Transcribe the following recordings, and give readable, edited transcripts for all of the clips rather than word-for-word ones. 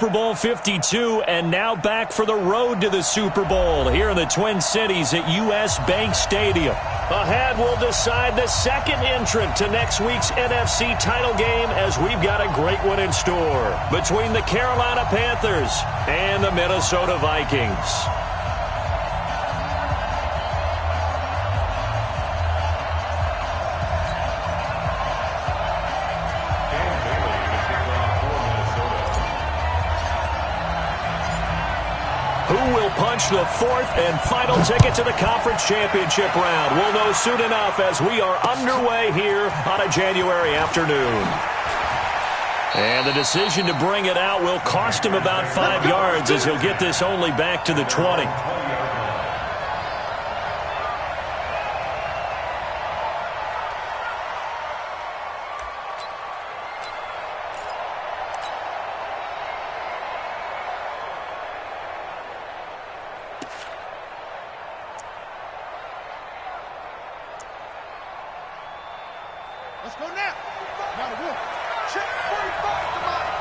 Super Bowl 52 and now back for the road to the Super Bowl here in the Twin Cities at U.S. Bank Stadium. Ahead, we'll decide the second entrant to next week's NFC title game as we've got a great one in store between the Carolina Panthers and the Minnesota Vikings. Who will punch the fourth and final ticket to the conference championship round? We'll know soon enough as we are underway here on a January afternoon. And the decision to bring it out will cost him about 5 yards as he'll get this only back to the 20. Let's go now. Now the wolf. Check 45 to mine.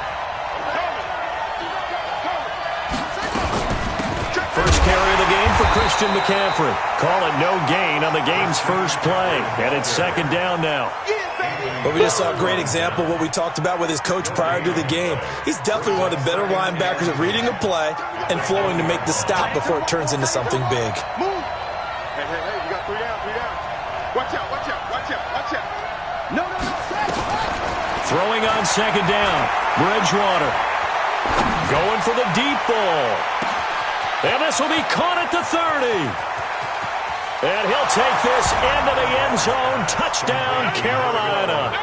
First carry of the game for Christian McCaffrey. Call it no gain on the game's first play. And it's second down now. But we just saw a great example of what we talked about with his coach prior to the game. He's definitely one of the better linebackers at reading a play and flowing to make the stop before it turns into something big. Move. Hey, you got 3 down, 3 down. Watch out. No. Throwing on second down. Bridgewater. Going for the deep ball. And this will be caught at the 30. And he'll take this into the end zone. Touchdown, Carolina.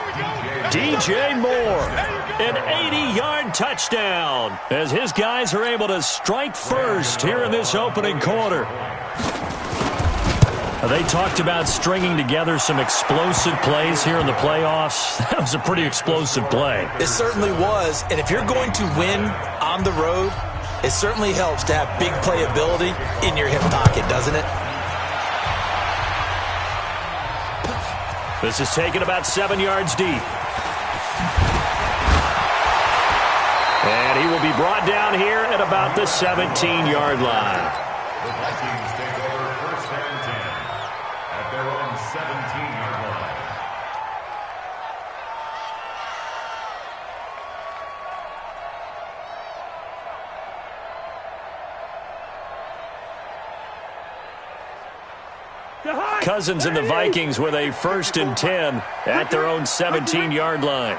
DJ Moore. An 80-yard touchdown. As his guys are able to strike first here in this opening quarter. They talked about stringing together some explosive plays here in the playoffs. That was a pretty explosive play. It certainly was. And if you're going to win on the road, it certainly helps to have big playability in your hip pocket, doesn't it? This is taken about 7 yards deep. And he will be brought down here at about the 17-yard line. The Vikings take over first and 10 at their own 17-yard line. Cousins and the Vikings with a first and 10 at their own 17-yard line.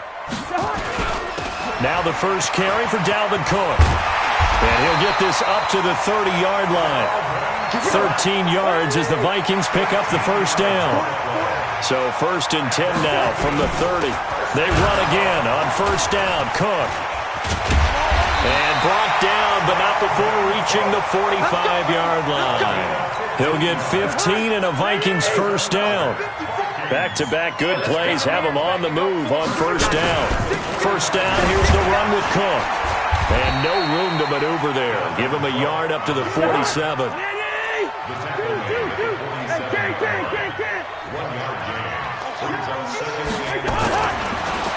Now the first carry for Dalvin Cook. And he'll get this up to the 30-yard line. 13 yards as the Vikings pick up the first down. So first and 10 now from the 30. They run again on first down. Cook. And brought down, but not before reaching the 45-yard line. He'll get 15 and a Vikings first down. Back-to-back good plays have him on the move on first down. First down, here's the run with Cook. And no room to maneuver there. Give him a yard up to the 47.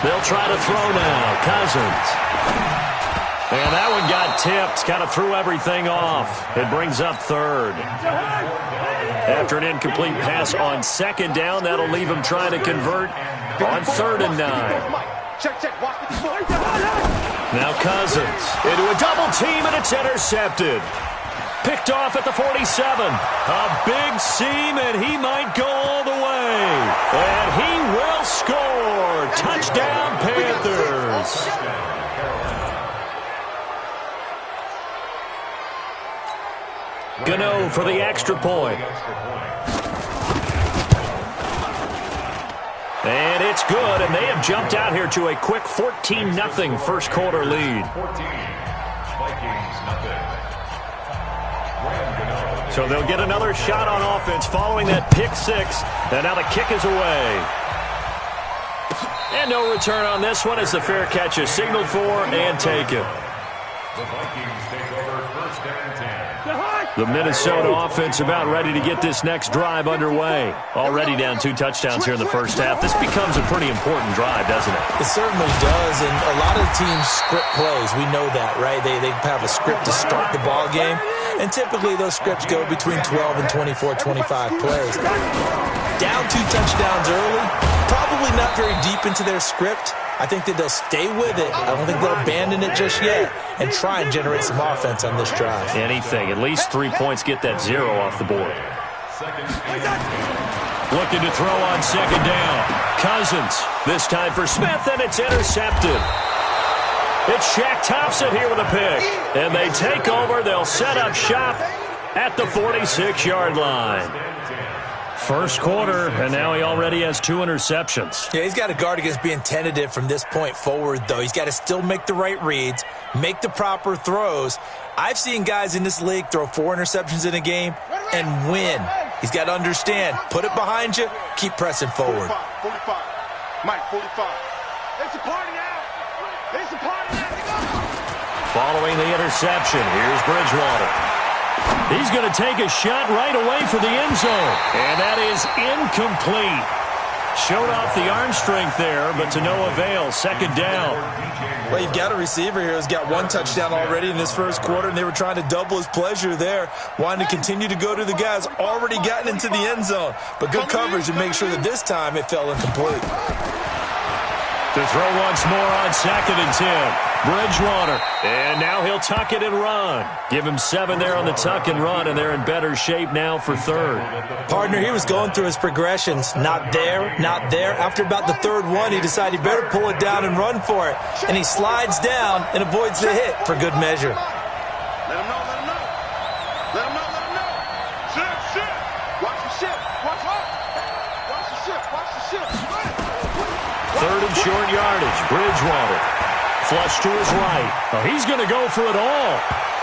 They'll try to throw now. Cousins. And that one got tipped. Kind of threw everything off. It brings up third. After an incomplete pass on second down, that'll leave him trying to convert on 3rd and 9. Now Cousins into a double team, and it's intercepted. Picked off at the 47. A big seam, and he might go all the way. And he will score. Touchdown, Panthers. Gano for the extra point. And it's good, and they have jumped out here to a quick 14-0 first quarter lead. 14, Vikings nothing. So they'll get another shot on offense following that pick six. And now the kick is away. And no return on this one as the fair catch is signaled for and taken. The Vikings take over 1st and 10. The Minnesota offense about ready to get this next drive underway. Already down 2 touchdowns here in the first half. This becomes a pretty important drive, doesn't it? It certainly does, and a lot of teams script plays. We know that, right? They have a script to start the ball game, and typically those scripts go between 12 and 24, 25 plays. Down 2 touchdowns early, probably not very deep into their script. I think that they'll stay with it. I don't think they'll abandon it just yet and try and generate some offense on this drive. Anything. At least 3 points, get that 0 off the board. Looking to throw on 2nd down. Cousins. This time for Smith, and it's intercepted. It's Shaq Thompson here with a pick. And they take over. They'll set up shop at the 46-yard line. First quarter, and now he already has 2 interceptions. Yeah, he's got to guard against being tentative from this point forward, though. He's got to still make the right reads, make the proper throws. I've seen guys in this league throw 4 interceptions in a game and win. He's got to understand, put it behind you, keep pressing forward. 45. Mike, 45. It's a party out. It's a party out. Following the interception, here's Bridgewater. He's going to take a shot right away for the end zone. And that is incomplete. Showed off the arm strength there, but to no avail. 2nd down. Well, you've got a receiver here who's got 1 touchdown already in this first quarter, and they were trying to double his pleasure there, wanting to continue to go to the guys already gotten into the end zone. But good coverage to make sure that this time it fell incomplete. To throw once more on 2nd and 10. Bridgewater. And now he'll tuck it and run. Give him 7 there on the tuck and run, and they're in better shape now for 3rd. Partner, he was going through his progressions. Not there, not there. After about the 3rd one, he decided he better pull it down and run for it. And he slides down and avoids the hit for good measure. Let him know, let him know. Let him know, let him know. Shit. Watch the ship. Watch out. Watch the ship. Watch the ship. 3rd and short yardage. Bridgewater. Flush to his right. Oh, he's going to go for it all.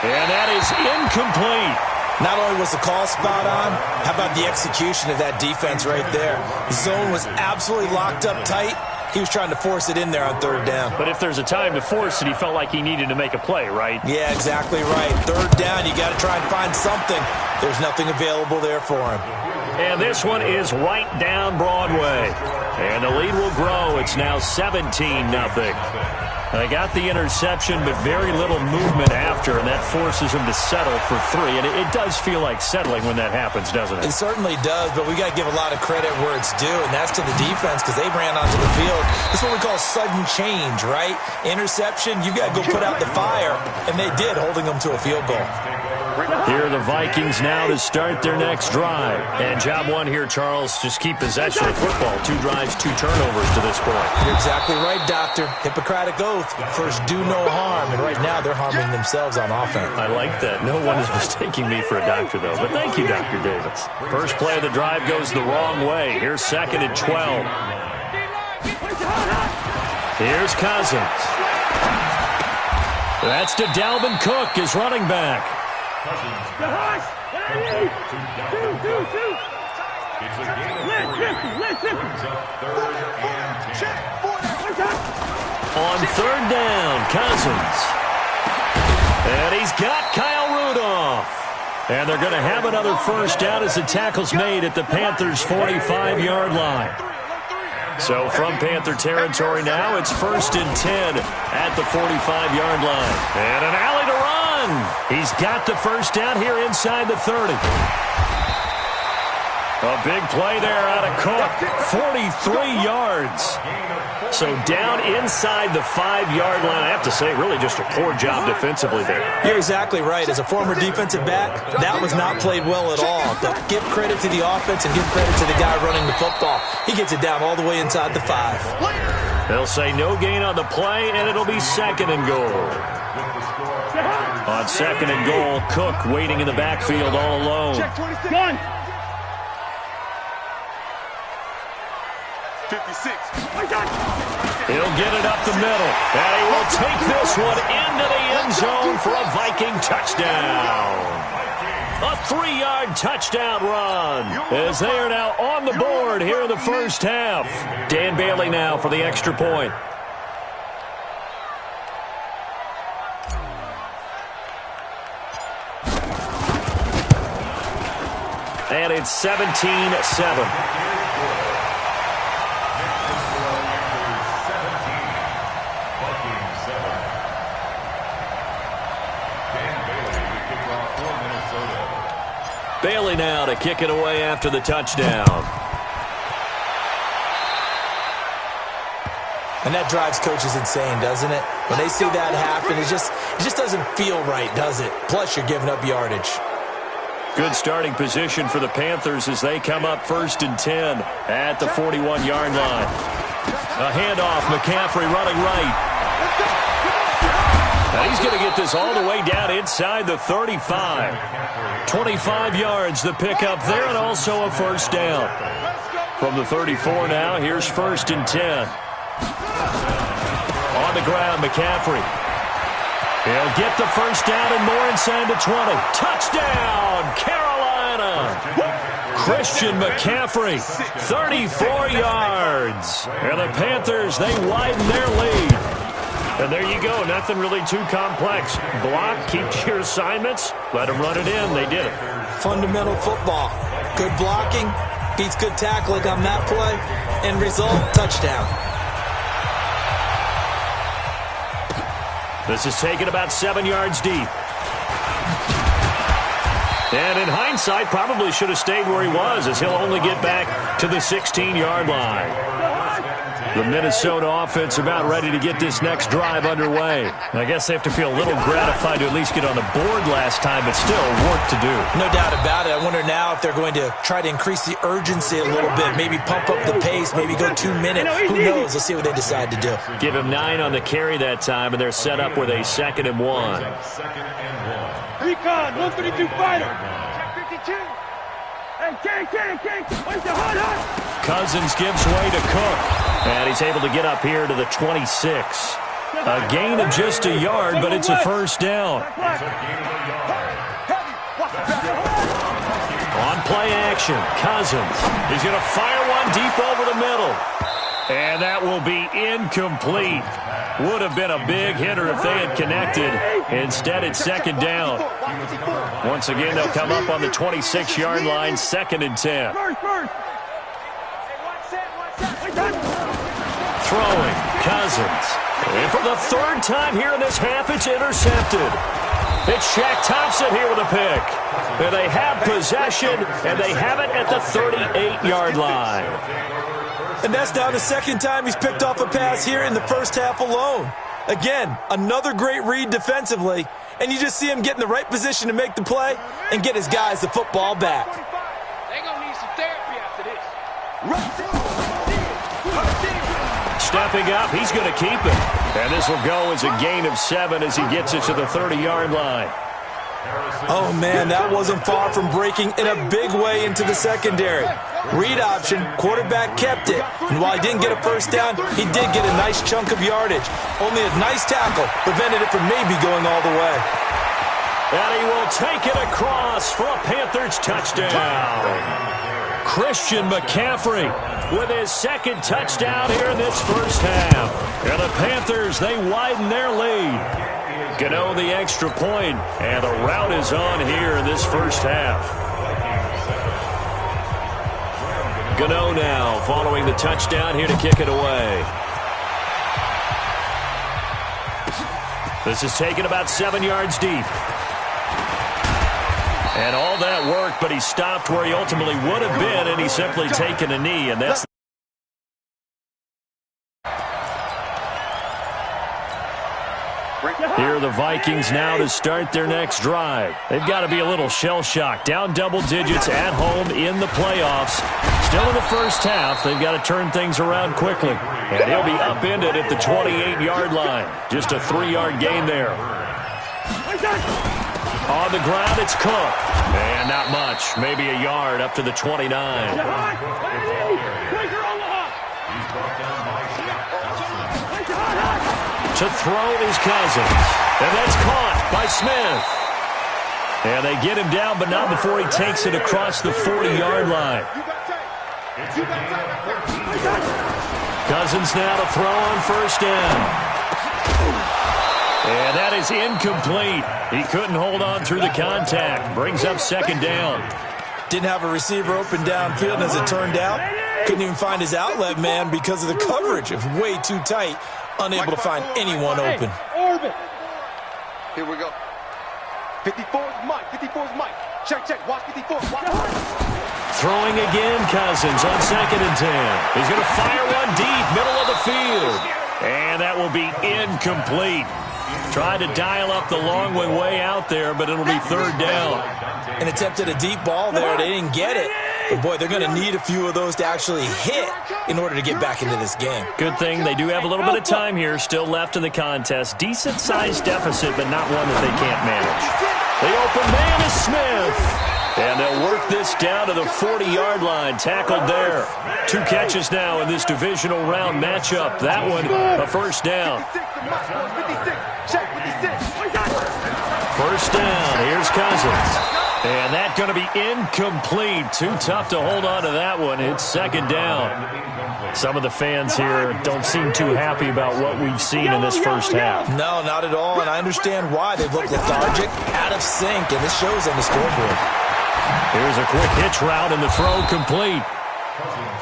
And that is incomplete. Not only was the call spot on, how about the execution of that defense right there? The zone was absolutely locked up tight. He was trying to force it in there on 3rd down. But if there's a time to force it, he felt like he needed to make a play, right? Yeah, exactly right. 3rd down, you got to try and find something. There's nothing available there for him. And this one is right down Broadway. And the lead will grow. It's now 17-0. They got the interception, but very little movement after, and that forces him to settle for 3. And it does feel like settling when that happens, doesn't it? It certainly does, but we got to give a lot of credit where it's due, and that's to the defense because they ran onto the field. This is what we call sudden change, right? Interception, you got to go put out the fire, and they did, holding them to a field goal. Here are the Vikings now to start their next drive. And job 1 here, Charles, just keep possession of football. 2 drives, 2 turnovers to this point. You're exactly right, Doctor. Hippocratic oath. First, do no harm. And right now, they're harming themselves on offense. I like that. No one is mistaking me for a doctor, though. But thank you, Dr. Davis. First play of the drive goes the wrong way. Here's 2nd and 12. Here's Cousins. That's to Dalvin Cook, his running back. It's a gain of 3. Brings up 3rd and 10. On 3rd down, Cousins. And he's got Kyle Rudolph. And they're going to have another first down as the tackle's made at the Panthers' 45-yard line. So from Panther territory now, it's 1st and 10 at the 45-yard line. And an alley to run. He's got the first down here inside the 30. A big play there out of Cook. 43 yards. So down inside the 5-yard line. I have to say, really just a poor job defensively there. You're exactly right. As a former defensive back, that was not played well at all. But give credit to the offense and give credit to the guy running the football. He gets it down all the way inside the 5. They'll say no gain on the play, and it'll be 2nd and goal. On 2nd and goal, Cook waiting in the backfield all alone. Check 26. 56. He'll get it up the middle, and he will take this one into the end zone for a Viking touchdown. A 3-yard touchdown run as they are now on the board here in the first half. Dan Bailey now for the extra point. And it's 17-7. Bailey now to kick it away after the touchdown. And that drives coaches insane, doesn't it? When they see that happen, it just doesn't feel right, does it? Plus, you're giving up yardage. Good starting position for the Panthers as they come up 1st and 10 at the 41-yard line. A handoff, McCaffrey running right. Now he's going to get this all the way down inside the 35. 25 yards, the pickup there, and also a first down. From the 34 now, here's 1st and 10. On the ground, McCaffrey. He'll get the first down and more inside the 20. Touchdown, Carolina! Christian McCaffrey, 34 yards. And the Panthers, they widen their lead. And there you go, nothing really too complex. Block, keep to your assignments, let them run it in. They did it. Fundamental football. Good blocking, beats good tackling on that play. End result, touchdown. This is taken about 7 yards deep. And in hindsight, probably should have stayed where he was, as he'll only get back to the 16-yard line. The Minnesota offense about ready to get this next drive underway. I guess they have to feel a little gratified to at least get on the board last time, but still work to do. No doubt about it. I wonder now if they're going to try to increase the urgency a little bit, maybe pump up the pace, maybe go 2 minutes. Who knows? Let's see what they decide to do. Give him 9 on the carry that time, and they're set up with a 2nd and 1. Recon, 152 fighter. Check 52. Hey, King. Where's the hot? Cousins gives way to Cook. And he's able to get up here to the 26. A gain of just a yard, but it's a first down. On play action, Cousins. He's going to fire one deep over the middle. And that will be incomplete. Would have been a big hitter if they had connected. Instead, it's 2nd down. Once again, they'll come up on the 26-yard line, 2nd and 10. Throwing, Cousins. And for the 3rd time here in this half, it's intercepted. It's Shaq Thompson here with a pick. And they have possession, and they have it at the 38-yard line. And that's now the 2nd time he's picked off a pass here in the first half alone. Again, another great read defensively, and you just see him get in the right position to make the play and get his guys the football back. They're going to need some therapy after this. Stepping up, he's going to keep it. And this will go as a gain of 7 as he gets it to the 30-yard line. Oh, man, that wasn't far from breaking in a big way into the secondary. Read option, quarterback kept it. And while he didn't get a first down, he did get a nice chunk of yardage. Only a nice tackle prevented it from maybe going all the way. And he will take it across for a Panthers touchdown. Christian McCaffrey with his 2nd touchdown here in this first half. And the Panthers, they widen their lead. Gano the extra point, and the rout is on here in this first half. Gano now following the touchdown here to kick it away. This is taken about 7 yards deep. And all that work, but he stopped where he ultimately would have been, and he's simply taken a knee, and that's... Here are the Vikings now to start their next drive. They've got to be a little shell-shocked. Down double digits at home in the playoffs. Still in the first half. They've got to turn things around quickly. And he'll be upended at the 28-yard line. Just a 3-yard gain there. On the ground, it's Cook. And not much. Maybe a yard up to the 29. To throw is Cousins. And that's caught by Smith. And they get him down, but not before he takes it across the 40-yard line. Cousins now to throw on first down. And that is incomplete. He couldn't hold on through the contact. Brings up 2nd down. Didn't have a receiver open downfield, and as it turned out, couldn't even find his outlet man because of the coverage. It was way too tight, unable to find anyone open. Here we go. 54's Mike. 54's Mike. Check, check. Watch 54. Watch. Throwing again, Cousins on 2nd and 10. He's going to fire one deep, middle of the field. And that will be incomplete. Tried to dial up the long way out there, but it'll be 3rd down. An attempt at a deep ball there. They didn't get it. But, boy, they're going to need a few of those to actually hit in order to get back into this game. Good thing they do have a little bit of time here still left in the contest. Decent-sized deficit, but not one that they can't manage. The open man is Smith. And they'll work this down to the 40-yard line. Tackled there. 2 catches now in this divisional round matchup. That one, a 1st down. 1st down. Here's Cousins. And that's going to be incomplete. Too tough to hold on to that one. It's 2nd down. Some of the fans here don't seem too happy about what we've seen in this first half. No, not at all. And I understand why. They've looked lethargic, out of sync, and this shows on the scoreboard. Here's a quick hitch route, and the throw complete.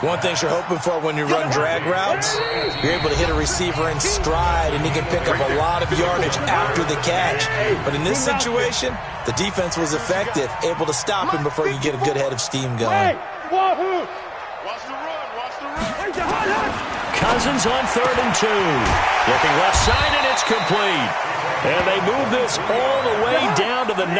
One thing you're hoping for when you run drag routes, you're able to hit a receiver in stride, and he can pick up a lot of yardage after the catch. But in this situation, the defense was effective, able to stop him before you get a good head of steam going. Watch the run. Watch the run. Cousins on 3rd and 2. Looking left side, and it's complete. And they move this all the way down to the 9.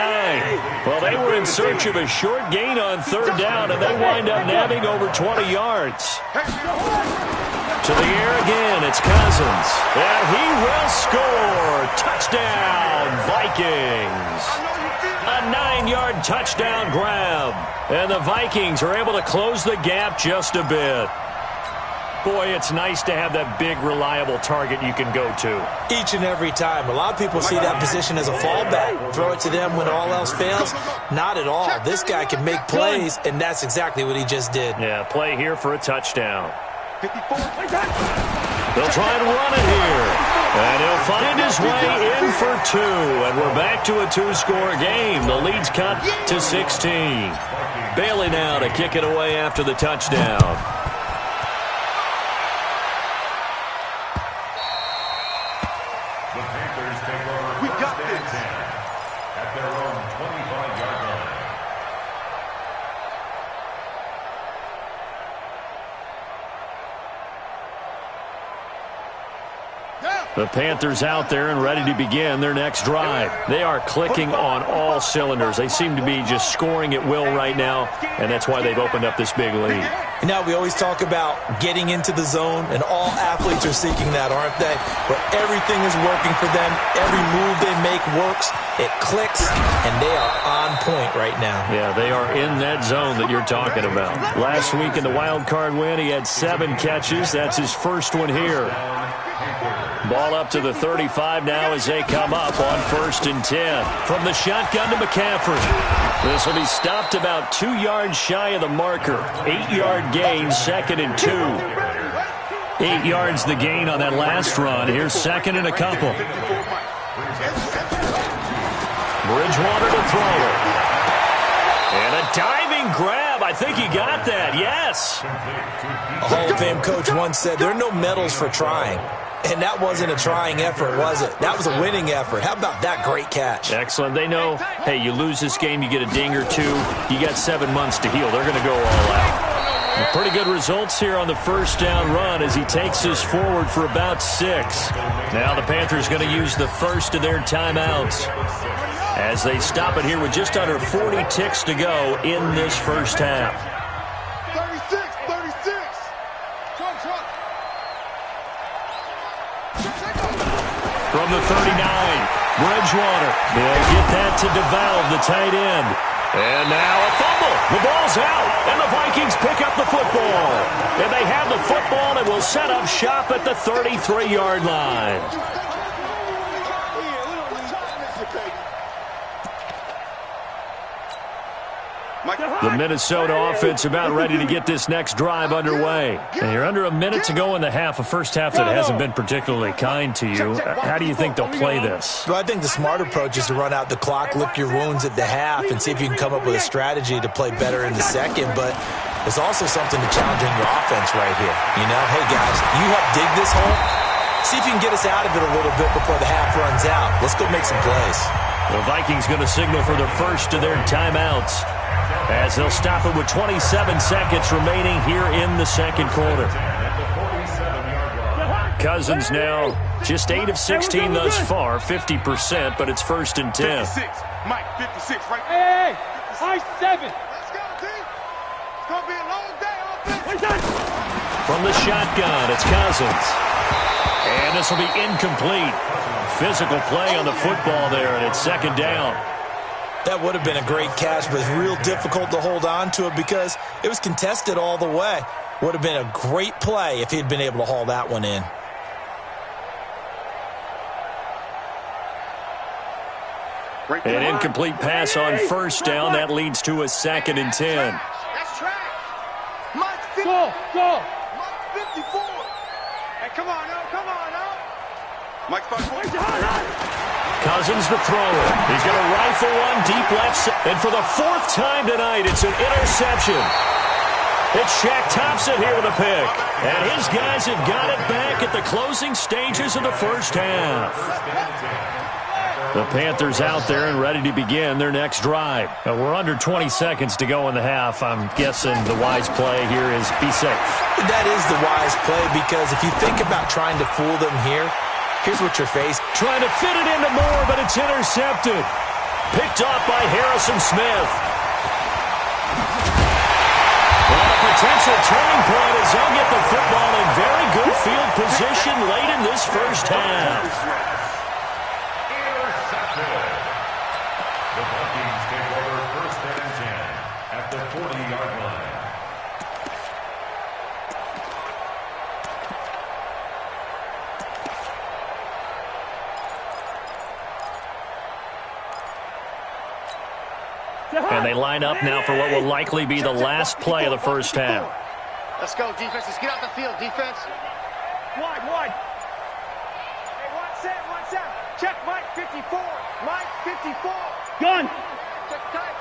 Well, they were in search of a short gain on 3rd down, and they wind up nabbing over 20 yards. To the air again, it's Cousins. And he will score. Touchdown, Vikings. A 9-yard touchdown grab. And the Vikings are able to close the gap just a bit. Boy, it's nice to have that big, reliable target you can go to. Each and every time. A lot of people see that position as a fallback. Throw it to them when all else fails. Not at all. This guy can make plays, and that's exactly what he just did. Yeah, play here for a touchdown. They'll try and run it here. And he'll find his way in for 2. And we're back to a 2-score game. The lead's cut to 16. Bailey now to kick it away after the touchdown. The Panthers out there and ready to begin their next drive. They are clicking on all cylinders. They seem to be just scoring at will right now, and that's why they've opened up this big lead. You know, we always talk about getting into the zone, and all athletes are seeking that, aren't they? Where everything is working for them. Every move they make works. It clicks, and they are on point right now. Yeah, they are in that zone that you're talking about. Last week in the wild card win, he had 7 catches. That's his first one here. Ball up to the 35 now as they come up on 1st and 10. From the shotgun to McCaffrey. This will be stopped about 2 yards shy of the marker. 8-yard gain, 2nd and 2. 8 yards the gain on that last run. Here's 2nd and a couple. Bridgewater to throw it. And a diving grab. I think he got that, yes. A Hall of Fame coach once said, there are no medals for trying. And that wasn't a trying effort, was it? That was a winning effort. How about that great catch? Excellent. They know, hey, you lose this game, you get a ding or 2. You got 7 months to heal. They're going to go all out. Pretty good results here on the 1st down run as he takes us forward for about 6. Now the Panthers going to use the first of their timeouts as they stop it here with just under 40 ticks to go in this first half. 36. From the 39, Bridgewater. They'll get that to DeValve, the tight end. And now a fumble. The ball's out, and the Vikings pick up the football. And they have the football and will set up shop at the 33-yard line. The Minnesota offense about ready to get this next drive underway. And you're under a minute to go in the half, a first half that hasn't been particularly kind to you. How do you think they'll play this? Well, I think the smart approach is to run out the clock, lick your wounds at the half, and see if you can come up with a strategy to play better in the second. But there's also something to challenging your offense right here. You know, hey, guys, you help dig this hole. See if you can get us out of it a little bit before the half runs out. Let's go make some plays. The Vikings going to signal for the first of their timeouts, as they'll stop it with 27 seconds remaining here in the second quarter. Cousins now just 8 of 16 thus far, 50%, but it's 1st and 10. 56. Mike, 56, right? Hey, high 7. Let's go, team. It's going to be a long day, offense. From the shotgun, it's Cousins. And this will be incomplete. Physical play on the football there, and it's 2nd down. That would have been a great catch, but it's real difficult to hold on to it because it was contested all the way. Would have been a great play if he'd been able to haul that one in. An incomplete pass on 1st down. That leads to a 2nd and 10. That's trash. Mike 50. Go. Mike 54. Hey, come on now. Mike 54. Cousins the thrower. He's going to rifle one deep left. And for the 4th time tonight, it's an interception. It's Shaq Thompson here with a pick. And his guys have got it back at the closing stages of the first half. The Panthers out there and ready to begin their next drive. We're under 20 seconds to go in the half. I'm guessing the wise play here is be safe. That is the wise play because if you think about trying to fool them here, here's what you're facing. Trying to fit it into Moore, but it's intercepted. Picked off by Harrison Smith. Well, a potential turning point as they'll get the football in very good field position late in this first half. The Vikings take over 1st and 10 at the 40-yard line. And they line up now for what will likely be the last play of the first half. Let's go, defense. Let's get out the field, defense. Wide. Hey, one set. Check Mike 54. Mike 54. Gun. Check tight.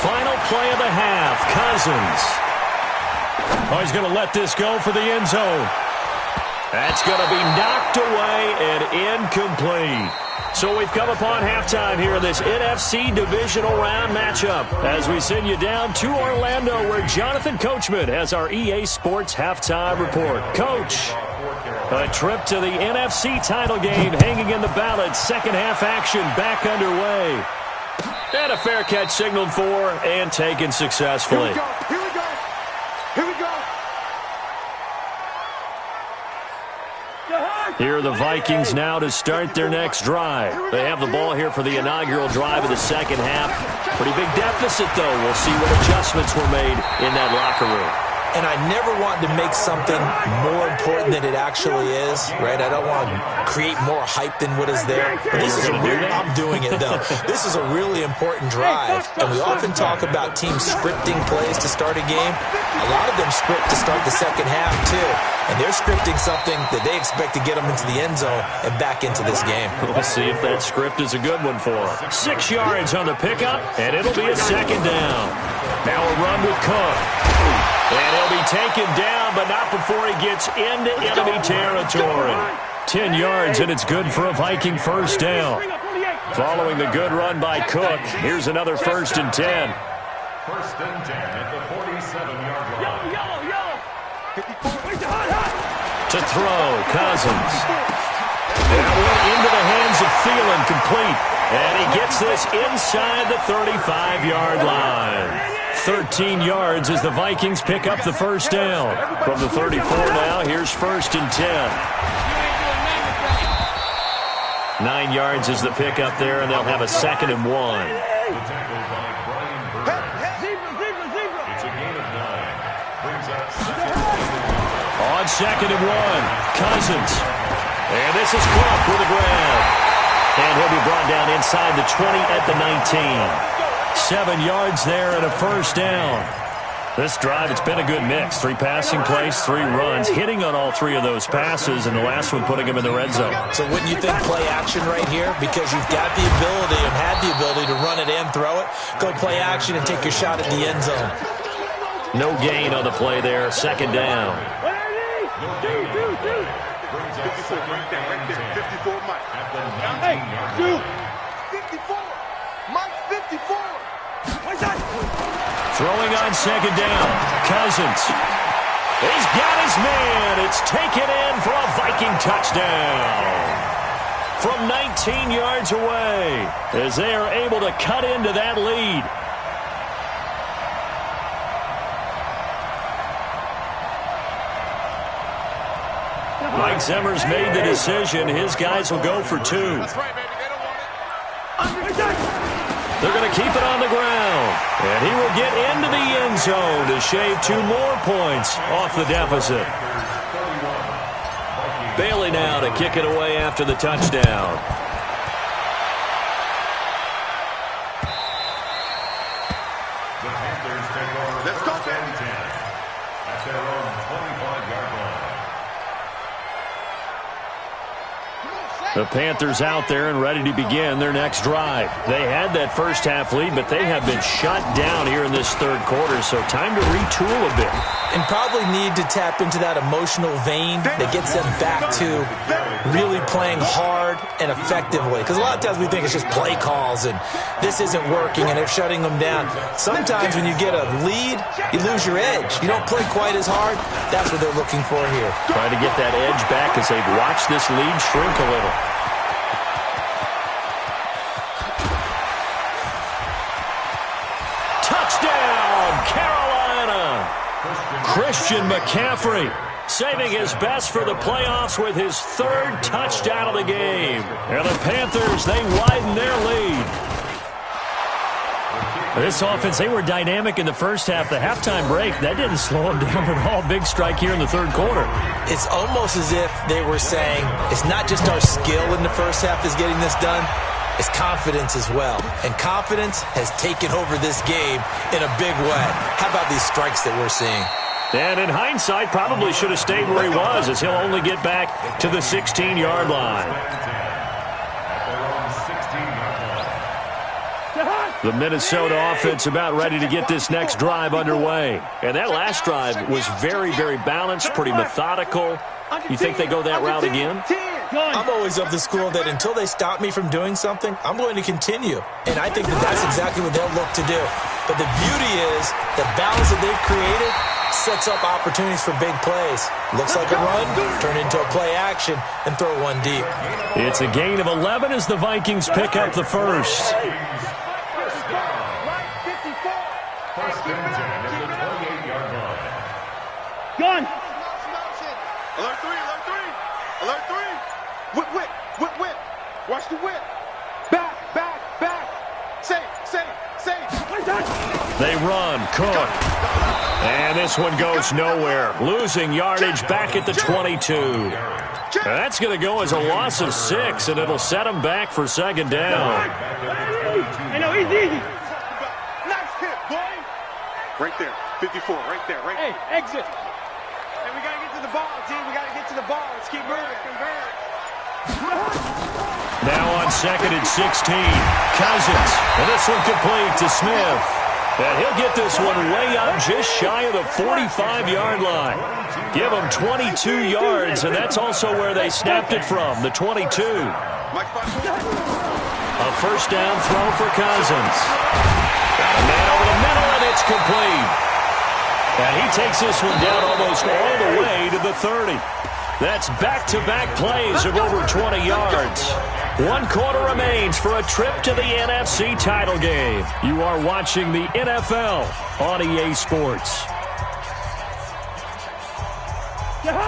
Final play of the half. Cousins. Oh, he's going to let this go for the end zone. That's going to be knocked away and incomplete. So we've come upon halftime here in this NFC Divisional Round matchup as we send you down to Orlando where Jonathan Coachman has our EA Sports Halftime Report. Coach, a trip to the NFC title game hanging in the balance. Second half action back underway. And a fair catch signaled for and taken successfully. Here we go. Here are the Vikings now to start their next drive. They have the ball here for the inaugural drive of the second half. Pretty big deficit, though. We'll see what adjustments were made in that locker room. And I never want to make something more important than it actually is, right? I don't want to create more hype than what is there. But this is I'm doing it, though. This is a really important drive. And we often talk about teams scripting plays to start a game. A lot of them script to start the second half, too. And they're scripting something that they expect to get them into the end zone and back into this game. We'll see if that script is a good one for them. 6 yards on the pickup, and it'll be a 2nd down. Now a run with Cook. And he'll be taken down, but not before he gets into enemy territory. 10 yards, and it's good for a Viking first down. Following the good run by Cook, here's another 1st and 10. 1st and 10 at the 47-yard line. Yellow. To throw, Cousins. That one into the hands of Thielen, complete. And he gets this inside the 35-yard line. 13 yards as the Vikings pick up the first down. From the 34 now, here's 1st and 10. 9 yards is the pickup there, and they'll have a 2nd and 1. The tackle by Brian Burns. Zebra. It's a gain of 9. Brings up 2nd and 1. On 2nd and 1, Cousins. And this is Clark with a grab. And he'll be brought down inside the 20 at the 19. 7 yards there and a first down. This drive, it's been a good mix. 3 passing plays, 3 runs, hitting on all 3 of those passes, and the last one putting him in the red zone. So wouldn't you think play action right here? Because you've got the ability and had the ability to run it and throw it. Go play action and take your shot at the end zone. No gain on the play there. Second down. 54, Mike. Hey, 54. Mike, 54. Throwing on second down. Cousins. He's got his man. It's taken in for a Viking touchdown. From 19 yards away as they are able to cut into that lead. Mike Zimmer's made the decision. His guys will go for 2. That's right, baby. They don't want it. They're going to keep it on the ground. And he will get into the end zone to shave 2 more points off the deficit. Bailey now to kick it away after the touchdown. The Panthers take over. Let's go, first and 10 at their own 25-yard line. The Panthers out there and ready to begin their next drive. They had that first half lead, but they have been shut down here in this third quarter, so time to retool a bit. And probably need to tap into that emotional vein that gets them back to really playing hard and effectively. Because a lot of times we think it's just play calls and this isn't working and they're shutting them down. Sometimes when you get a lead, you lose your edge. You don't play quite as hard. That's what they're looking for here. Trying to get that edge back as they've watched this lead shrink a little. Christian McCaffrey saving his best for the playoffs with his 3rd touchdown of the game. And the Panthers, they widen their lead. This offense, they were dynamic in the first half. The halftime break, that didn't slow them down at all. Big strike here in the third quarter. It's almost as if they were saying, it's not just our skill in the first half that's getting this done. It's confidence as well. And confidence has taken over this game in a big way. How about these strikes that we're seeing? And in hindsight, probably should have stayed where he was, as he'll only get back to the 16-yard line. The Minnesota offense about ready to get this next drive underway. And that last drive was very, very balanced, pretty methodical. You think they go that route again? I'm always of the school that until they stop me from doing something, I'm going to continue. And I think that that's exactly what they'll look to do. But the beauty is the balance that they've created sets up opportunities for big plays. Looks like a run, turn into a play action, and throw one deep. It's a gain of 11 as the Vikings pick up the first. First and 10 at the 28-yard line. Gun. Alert 3, alert 3. Alert 3. Whip, whip, whip, whip. Watch the whip. Back, back, back. Safe. They run, Cook. And this one goes nowhere. Losing yardage back at the 22. That's going to go as a loss of 6, and it'll set them back for second down. Hey, no, easy. Nice hit, boy. Right there. 54, right there, right there. Hey, exit. Hey, we got to get to the ball, team. We got to get to the ball. Let's keep moving. Now on second and 16, Cousins. And this one complete to Smith. And he'll get this one way up just shy of the 45-yard line. Give him 22 yards, and that's also where they snapped it from, the 22. A first down throw for Cousins. Got a man over the middle, and it's complete. And he takes this one down almost all the way to the 30. That's back-to-back plays of over 20 yards. 1 quarter remains for a trip to the NFC title game. You are watching the NFL on EA Sports.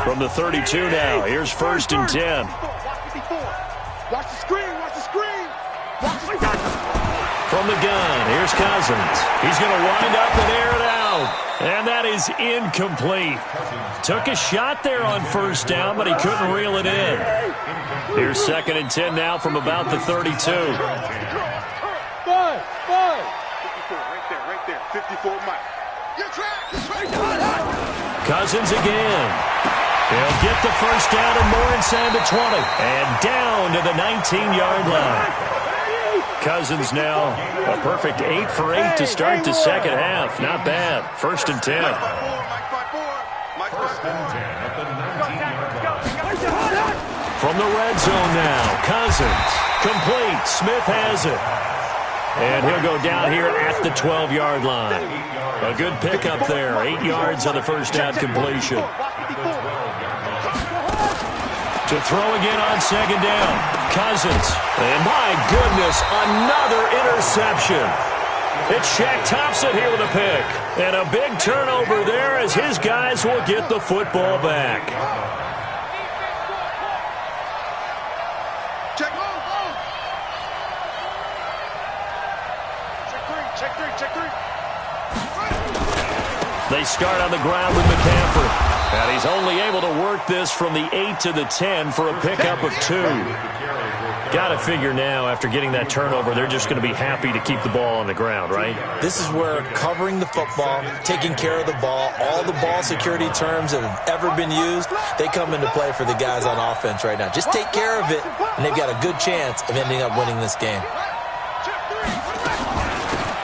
From the 32 now, here's first and 10. Watch the screen, watch the screen. From the gun, here's Cousins. He's going to wind up and air it out. And that is incomplete. Took a shot there on first down, but he couldn't reel it in. Here's second and 10 now from about the 32. 54 Mike. Cousins again. He'll get the first down and more inside the 20. And down to the 19-yard line. Cousins now a perfect 8 for 8 to start the second half. Not bad. 1st and 10. First and 10 at the 19-yard line. From the red zone now. Cousins. Complete. Smith has it. And he'll go down here at the 12-yard line. A good pickup there. 8 yards on the first down completion. To throw again on second down. Cousins. And my goodness, another interception. It's Shaq Thompson here with a pick. And a big turnover there as his guys will get the football back. Check three. They start on the ground with McCaffrey. And he's only able to work this from the 8 to the 10 for a pickup of 2. Got to figure now, after getting that turnover, they're just going to be happy to keep the ball on the ground, right? This is where covering the football, taking care of the ball, all the ball security terms that have ever been used, they come into play for the guys on offense right now. Just take care of it, and they've got a good chance of ending up winning this game.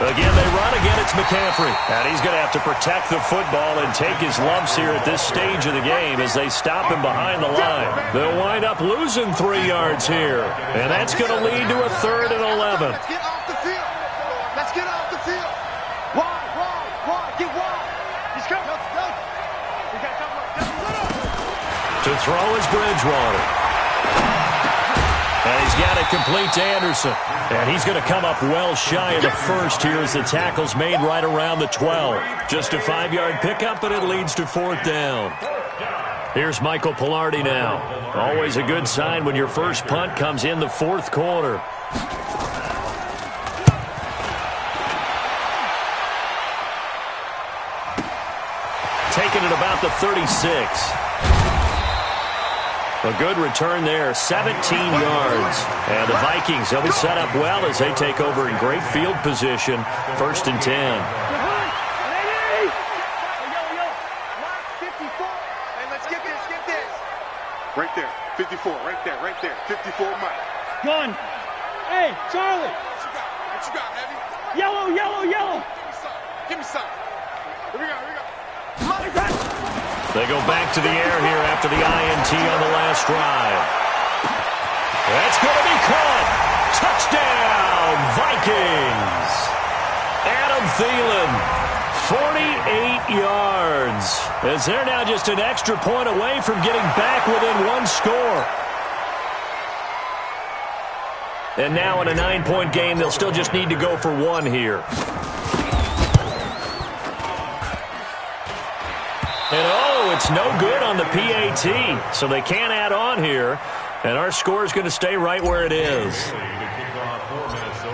Again, they run. Again, it's McCaffrey. And he's going to have to protect the football and take his lumps here at this stage of the game as they stop him behind the line. They'll wind up losing 3 yards here. And that's going to lead to a 3rd and 11. Let's get off the field. Let's get off the field. Wide. Get wide. He's coming. To throw is Bridgewater. And he's got it complete to Anderson. And he's going to come up well shy of the first here as the tackle's made right around the 12. Just a 5-yard pickup, but it leads to 4th down. Here's Michael Pilardi now. Always a good sign when your first punt comes in the 4th quarter. Taking it about the 36. A good return there, 17 yards. And the Vikings, they'll be set up well as they take over in great field position. 1st and 10. Hey, let's get this. Right there, 54, right there. 54, Mike. Gun. Hey, Charlie. What you got, Heavy? Yellow. Give me some. Here we go. They go back to the air here after the INT on the last drive. That's going to be caught. Touchdown, Vikings. Adam Thielen, 48 yards. As they're now just an extra point away from getting back within 1 score. And now in a 9-point game, they'll still just need to go for 1 here. And it's no good on the PAT, so they can't add on here. And our score is going to stay right where it is.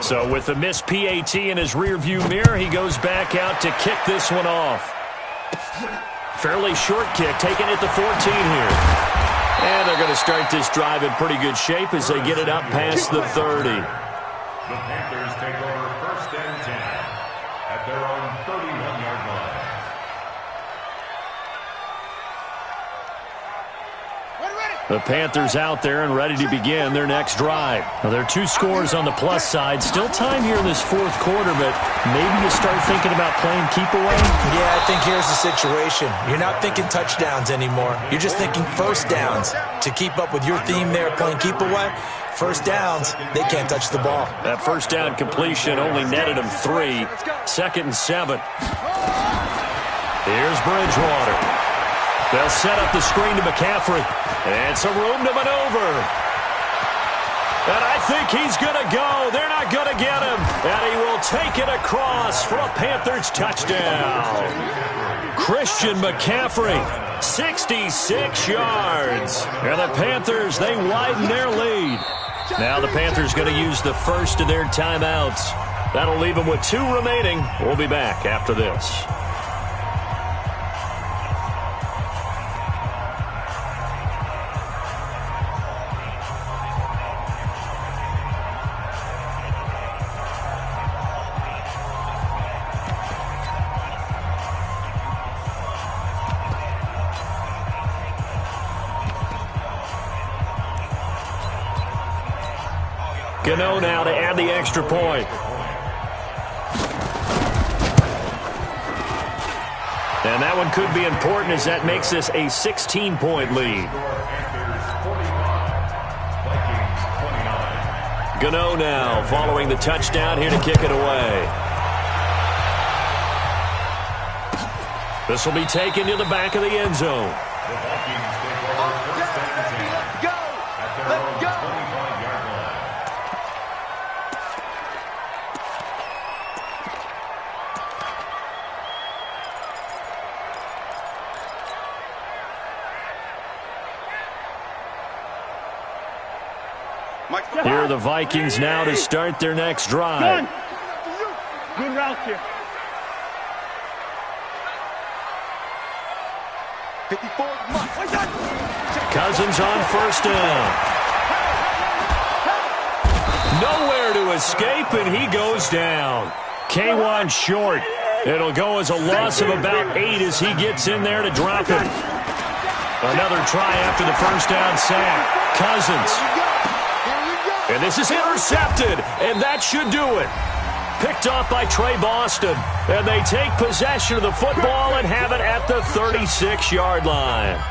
So with the missed PAT in his rearview mirror, he goes back out to kick this one off. Fairly short kick, taken at the 14 here. And they're going to start this drive in pretty good shape as they get it up past the 30. The Panthers take over 1st and 10 at their own 31-yard line. The Panthers out there and ready to begin their next drive. Now, there are 2 scores on the plus side. Still time here in this 4th quarter, but maybe you start thinking about playing keep away? Yeah, I think here's the situation. You're not thinking touchdowns anymore. You're just thinking first downs. To keep up with your theme there, playing keep away, first downs, they can't touch the ball. That first down completion only netted him 3. 2nd and 7. Here's Bridgewater. They'll set up the screen to McCaffrey. And some room to maneuver. And I think he's going to go. They're not going to get him. And he will take it across for a Panthers touchdown. Christian McCaffrey, 66 yards. And the Panthers, they widen their lead. Now the Panthers going to use the first of their timeouts. That'll leave them with 2 remaining. We'll be back after this. Gano now to add the extra point. And that one could be important as that makes this a 16-point lead. Gano now following the touchdown here to kick it away. This will be taken to the back of the end zone. Here are the Vikings now to start their next drive. Good route here. 54. Cousins on first down. Nowhere to escape, and he goes down. K1 short. It'll go as a loss of about 8 as he gets in there to drop it. Another try after the first down sack. Cousins. And this is intercepted, and that should do it. Picked off by Trey Boston, and they take possession of the football and have it at the 36-yard line.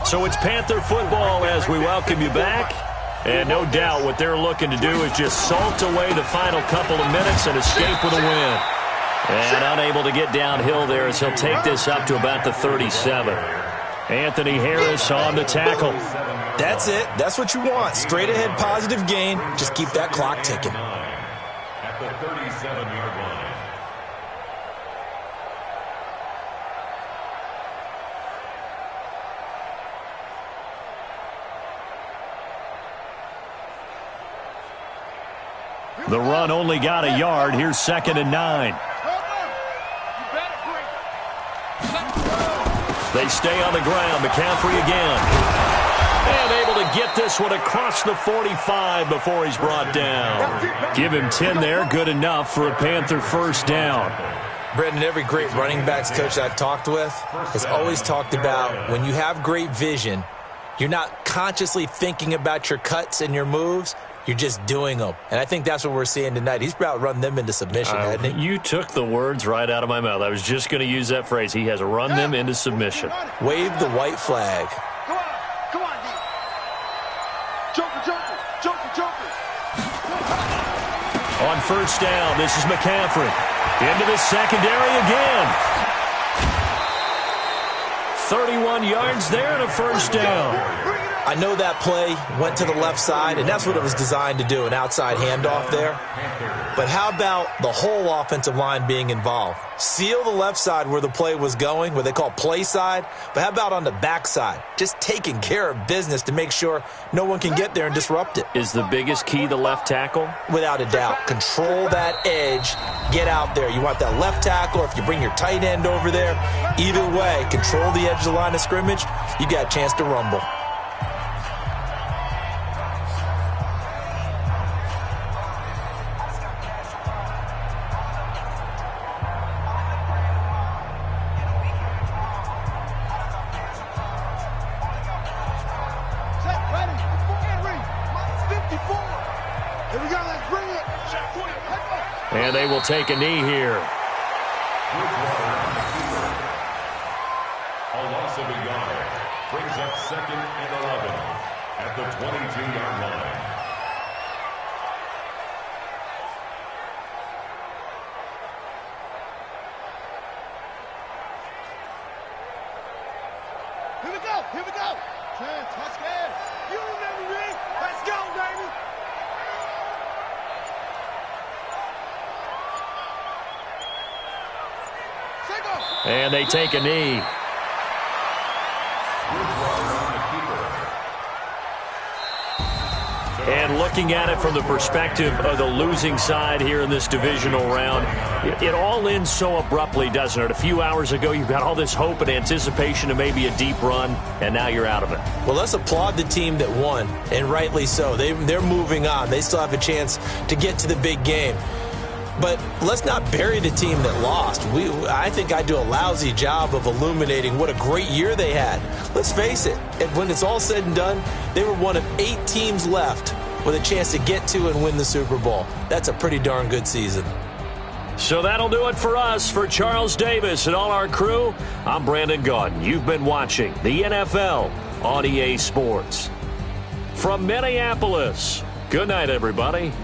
So it's Panther football as we welcome you back. And no doubt what they're looking to do is just salt away the final couple of minutes and escape with a win. And unable to get downhill there as he'll take this up to about the 37. Anthony Harris on the tackle. That's it. That's what you want. Straight ahead positive gain. Just keep that clock ticking. At the 37-yard line. The run only got a yard. Here's 2nd and 9. They stay on the ground. McCaffrey again. And able to get this one across the 45 before he's brought down. Give him 10 there. Good enough for a Panther first down. Brendan, every great running backs coach I've talked with has always talked about when you have great vision, you're not consciously thinking about your cuts and your moves. You're just doing them. And I think that's what we're seeing tonight. He's about run them into submission, hasn't he? You took the words right out of my mouth. I was just going to use that phrase. He has run them into submission. Wave the white flag. Come on, D. Joker. On first down, this is McCaffrey. Into the secondary again. 31 yards there and a first down. I know that play went to the left side, and that's what it was designed to do, an outside handoff there. But how about the whole offensive line being involved? Seal the left side where the play was going, what they call play side. But how about on the back side? Just taking care of business to make sure no one can get there and disrupt it. Is the biggest key the left tackle? Without a doubt. Control that edge. Get out there. You want that left tackle, or if you bring your tight end over there. Either way, control the edge of the line of scrimmage. You got a chance to rumble. And they will take a knee here. A loss of a yard brings up 2nd and 11 at the 22-yard line. Here we go. Touchdown. You remember me. Let's go, baby. And they take a knee. And looking at it from the perspective of the losing side here in this divisional round, it all ends so abruptly, doesn't it? A few hours ago, you've got all this hope and anticipation of maybe a deep run, and now you're out of it. Well, let's applaud the team that won, and rightly so. They're moving on. They still have a chance to get to the big game. But let's not bury the team that lost. I think I do a lousy job of illuminating what a great year they had. Let's face it, when it's all said and done, they were one of 8 teams left with a chance to get to and win the Super Bowl. That's a pretty darn good season. So that'll do it for us. For Charles Davis and all our crew, I'm Brandon Gaudin. You've been watching the NFL on EA Sports. From Minneapolis, good night, everybody.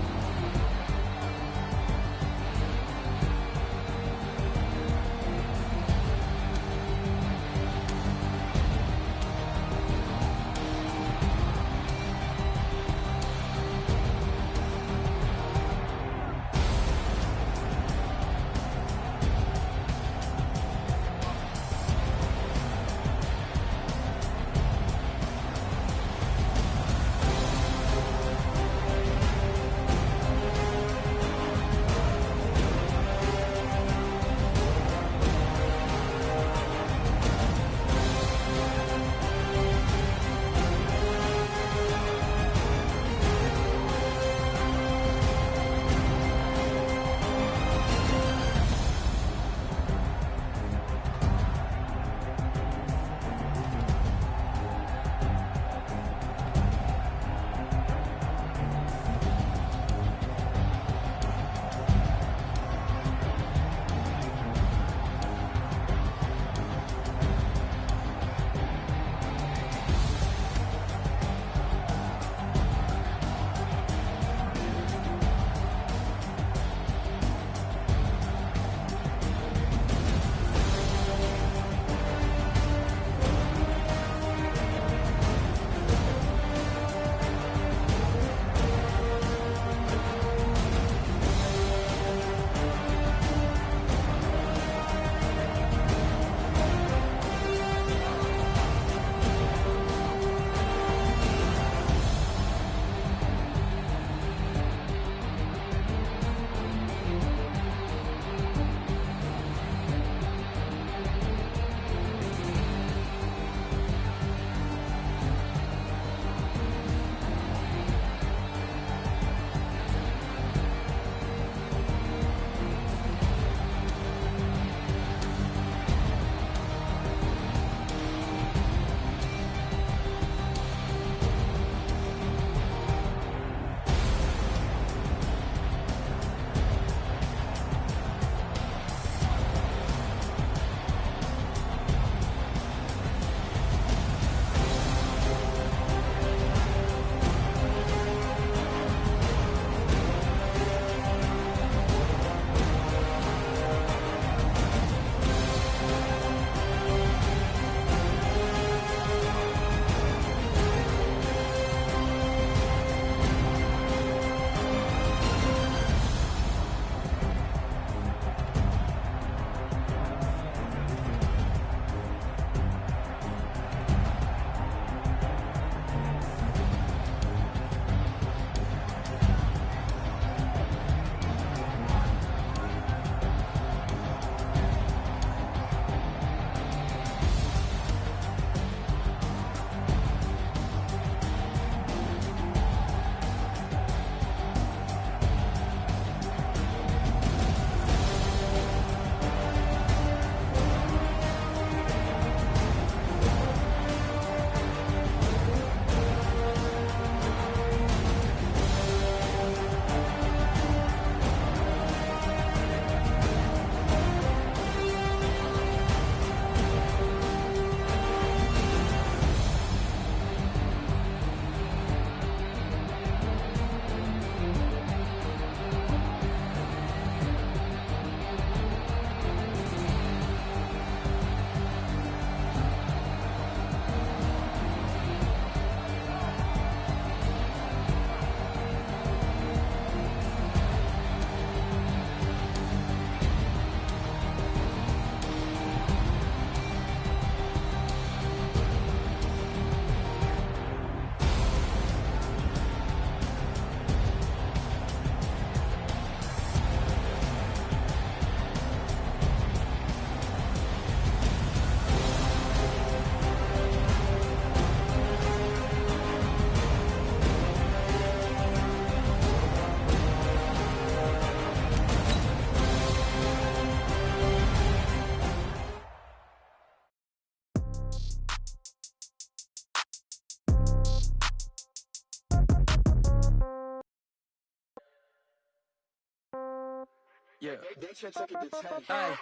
Yeah.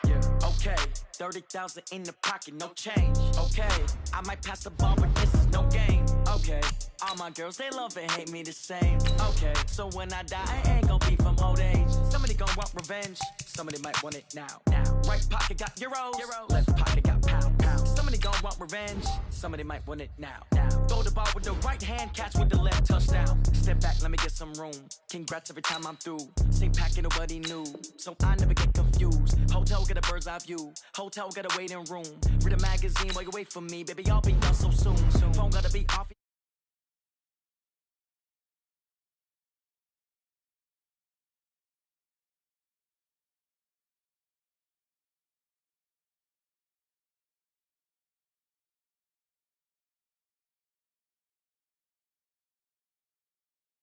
Yeah. Okay. 30,000 in the pocket, no change. Okay. I might pass the ball, but this is no game. Okay. All my girls, they love and hate me the same. Okay. So when I die, I ain't gon' be from old age. Somebody gon' want revenge. Somebody might want it now. Right pocket got euros. Left pocket got pound. Somebody gon' want revenge. Somebody might want it now. Throw the ball with the right hand, catch with the left, touchdown. Step back, let me get some room. Congrats every time I'm through. Same packet, nobody new. So I never get confused. Hotel get a bird's eye view. Hotel get a waiting room. Read a magazine while you wait for me. Baby, I'll be done so soon. Phone gotta be off.